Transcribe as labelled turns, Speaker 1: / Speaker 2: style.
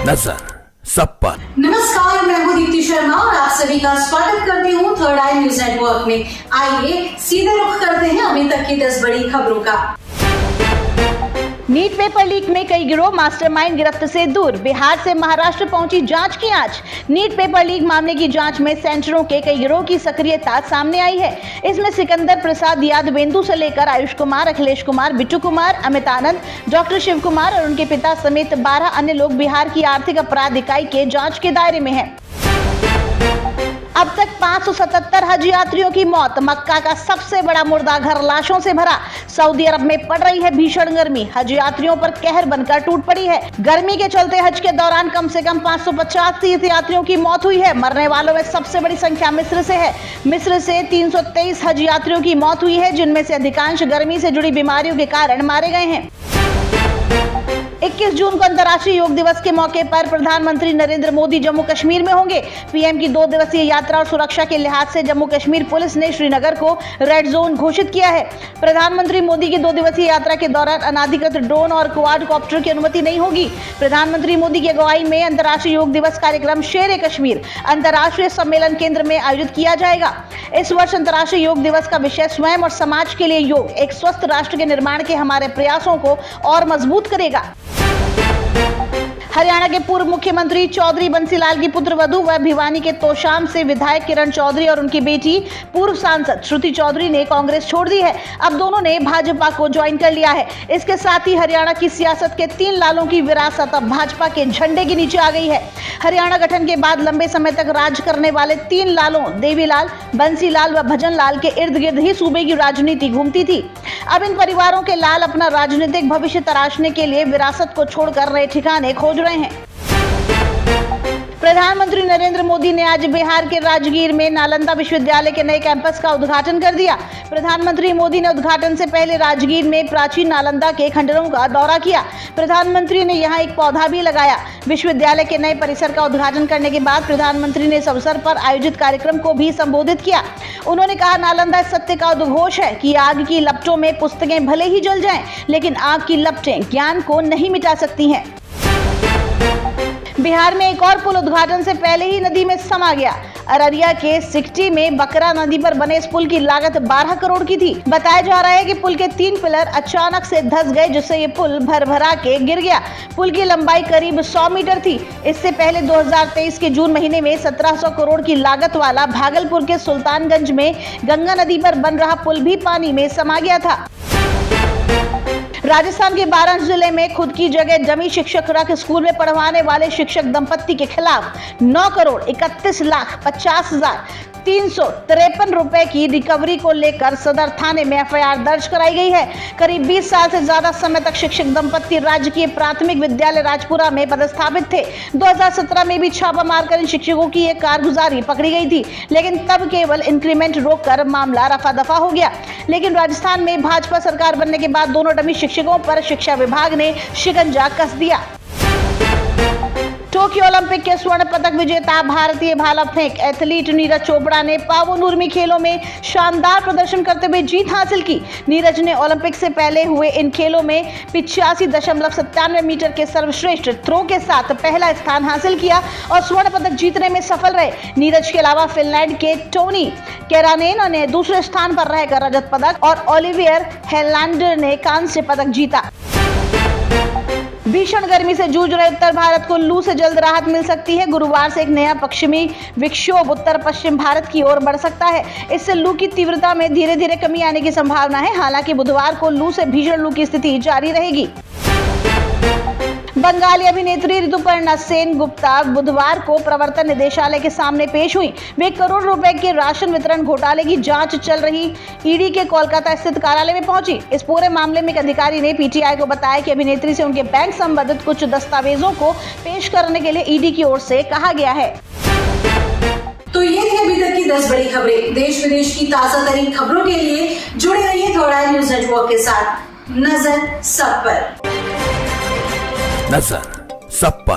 Speaker 1: नजर सब पर।
Speaker 2: नमस्कार, मैं हूँ दीप्ति शर्मा और आप सभी का स्वागत करती हूँ थर्ड आई न्यूज नेटवर्क में। आइए सीधे रुख करते हैं अभी तक की 10 बड़ी खबरों का।
Speaker 3: नीट पेपर लीक में कई गिरोह मास्टरमाइंड गिरफ्त से दूर, बिहार से महाराष्ट्र पहुंची जांच की आंच। नीट पेपर लीक मामले की जांच में सेंटरों के कई गिरोह की सक्रियता सामने आई है। इसमें सिकंदर प्रसाद यादवेंदु से लेकर आयुष कुमार, अखिलेश कुमार, बिट्टू कुमार, अमित आनंद, डॉक्टर शिव कुमार और उनके पिता समेत 12 अन्य लोग बिहार की आर्थिक अपराध इकाई के जांच के दायरे में हैं। अब तक 577 हज यात्रियों की मौत। मक्का का सबसे बड़ा मुर्दाघर लाशों से भरा। सऊदी अरब में पड़ रही है भीषण गर्मी, हज यात्रियों पर कहर बनकर टूट पड़ी है। गर्मी के चलते हज के दौरान कम से कम 550 तीर्थयात्रियों की मौत हुई है। मरने वालों में सबसे बड़ी संख्या मिस्र से है। मिस्र से 323 हज यात्रियों की मौत हुई है, जिनमें से अधिकांश गर्मी से जुड़ी बीमारियों के कारण मारे गए हैं। 21 जून को अंतर्राष्ट्रीय योग दिवस के मौके पर प्रधानमंत्री नरेंद्र मोदी जम्मू कश्मीर में होंगे। पीएम की 2 दिवसीय यात्रा और सुरक्षा के लिहाज से जम्मू कश्मीर पुलिस ने श्रीनगर को रेड जोन घोषित किया है। प्रधानमंत्री मोदी की 2 दिवसीय यात्रा के दौरान अनाधिकृत ड्रोन और क्वाडकॉप्टर की अनुमति नहीं होगी। प्रधानमंत्री मोदी की अगुवाई में अंतर्राष्ट्रीय योग दिवस कार्यक्रम शेर ए कश्मीर अंतर्राष्ट्रीय सम्मेलन केंद्र में आयोजित किया जाएगा। इस वर्ष अंतर्राष्ट्रीय योग दिवस का विषय स्वयं और समाज के लिए योग, एक स्वस्थ राष्ट्र के निर्माण के हमारे प्रयासों को और मजबूत करेगा। हरियाणा के पूर्व मुख्यमंत्री चौधरी बंसीलाल की पुत्रवधू व भिवानी के तोशाम से विधायक किरण चौधरी और उनकी बेटी पूर्व सांसद श्रुति चौधरी ने कांग्रेस छोड़ दी है। अब दोनों ने भाजपा को ज्वाइन कर लिया है। इसके साथ ही हरियाणा की सियासत के 3 लालों की विरासत अब भाजपा के झंडे के नीचे आ गई है। हरियाणा गठन के बाद लंबे समय तक राज करने वाले 3 लालों देवीलाल, बंसीलाल व भजनलाल के इर्द गिर्द ही सूबे की राजनीति घूमती थी। अब इन परिवारों के लाल अपना राजनीतिक भविष्य तराशने के लिए विरासत को छोड़कर नए ठिकाने खोज रहे हैं। प्रधानमंत्री नरेंद्र मोदी ने आज बिहार के राजगीर में नालंदा विश्वविद्यालय के नए कैंपस का उद्घाटन कर दिया। प्रधानमंत्री मोदी ने उद्घाटन से पहले राजगीर में प्राचीन नालंदा के खंडरों का दौरा किया। प्रधानमंत्री ने यहां एक पौधा भी लगाया। विश्वविद्यालय के नए परिसर का उद्घाटन करने के बाद प्रधानमंत्री ने इस अवसर पर आयोजित कार्यक्रम को भी संबोधित किया। उन्होंने कहा, नालंदा सत्य का उद्घोष है कि आग की लपटों में पुस्तकें भले ही जल जाएं, लेकिन आग की लपटें ज्ञान को नहीं मिटा सकती हैं। बिहार में एक और पुल उद्घाटन से पहले ही नदी में समा गया। अररिया के सिकटी में बकरा नदी पर बने इस पुल की लागत 12 करोड़ की थी। बताया जा रहा है कि पुल के 3 पिलर अचानक से धंस गए, जिससे ये पुल भरभरा के गिर गया। पुल की लंबाई करीब 100 मीटर थी। इससे पहले 2023 के जून महीने में 1700 करोड़ की लागत वाला भागलपुर के सुल्तानगंज में गंगा नदी पर बन रहा पुल भी पानी में समा गया था। राजस्थान के बारां जिले में खुद की जगह जमी शिक्षक रख स्कूल में पढ़वाने वाले शिक्षक दंपत्ति के खिलाफ 9 करोड़ 31 लाख 50 हजार 353 रुपए की रिकवरी को लेकर सदर थाने में एफआईआर दर्ज कराई गई है। करीब 20 साल से ज्यादा समय तक शिक्षक दंपत्ति राजकीय प्राथमिक विद्यालय राजपुरा में पदस्थापित थे। 2017 में भी छापा मारकर इन शिक्षकों की एक कारगुजारी पकड़ी गई थी, लेकिन तब केवल इंक्रीमेंट रोककर मामला रफा दफा हो गया। लेकिन राजस्थान में भाजपा सरकार बनने के बाद दोनों डमी शिक्षकों पर शिक्षा विभाग ने शिकंजा कस दिया। टोक्यो ओलंपिक के स्वर्ण पदक विजेता भारतीय भाला फेंक एथलीट नीरज चोपड़ा ने पावोनुर्मी खेलों में शानदार प्रदर्शन करते हुए जीत हासिल की। नीरज ने ओलंपिक से पहले हुए इन खेलों में 85.97 मीटर के सर्वश्रेष्ठ थ्रो के साथ पहला स्थान हासिल किया और स्वर्ण पदक जीतने में सफल रहे। नीरज के अलावा फिनलैंड के टोनी केरानेन ने दूसरे स्थान पर रहकर रजत पदक और ओलिवियर हेलैंडर ने कांस्य पदक जीता। भीषण गर्मी से जूझ रहे उत्तर भारत को लू से जल्द राहत मिल सकती है। गुरुवार से एक नया पश्चिमी विक्षोभ उत्तर पश्चिम भारत की ओर बढ़ सकता है। इससे लू की तीव्रता में धीरे धीरे कमी आने की संभावना है। हालांकि बुधवार को लू से भीषण लू की स्थिति जारी रहेगी। बंगाली अभिनेत्री ऋतुपर्णा सेन गुप्ता बुधवार को प्रवर्तन निदेशालय के सामने पेश हुई। वे करोड़ रुपए के राशन वितरण घोटाले की जांच चल रही ईडी के कोलकाता स्थित कार्यालय में पहुंची। इस पूरे मामले में एक अधिकारी ने पीटीआई को बताया कि अभिनेत्री से उनके बैंक संबंधित कुछ दस्तावेजों को पेश करने के लिए ईडी की ओर से कहा गया है।
Speaker 2: तो ये थी अभी तक की 10 बड़ी खबरें। देश विदेश की ताजा तरीन खबरों के लिए जुड़े रहिए थर्ड आई न्यूज नेटवर्क के साथ। नजर सब पर।
Speaker 1: नजर सब पर।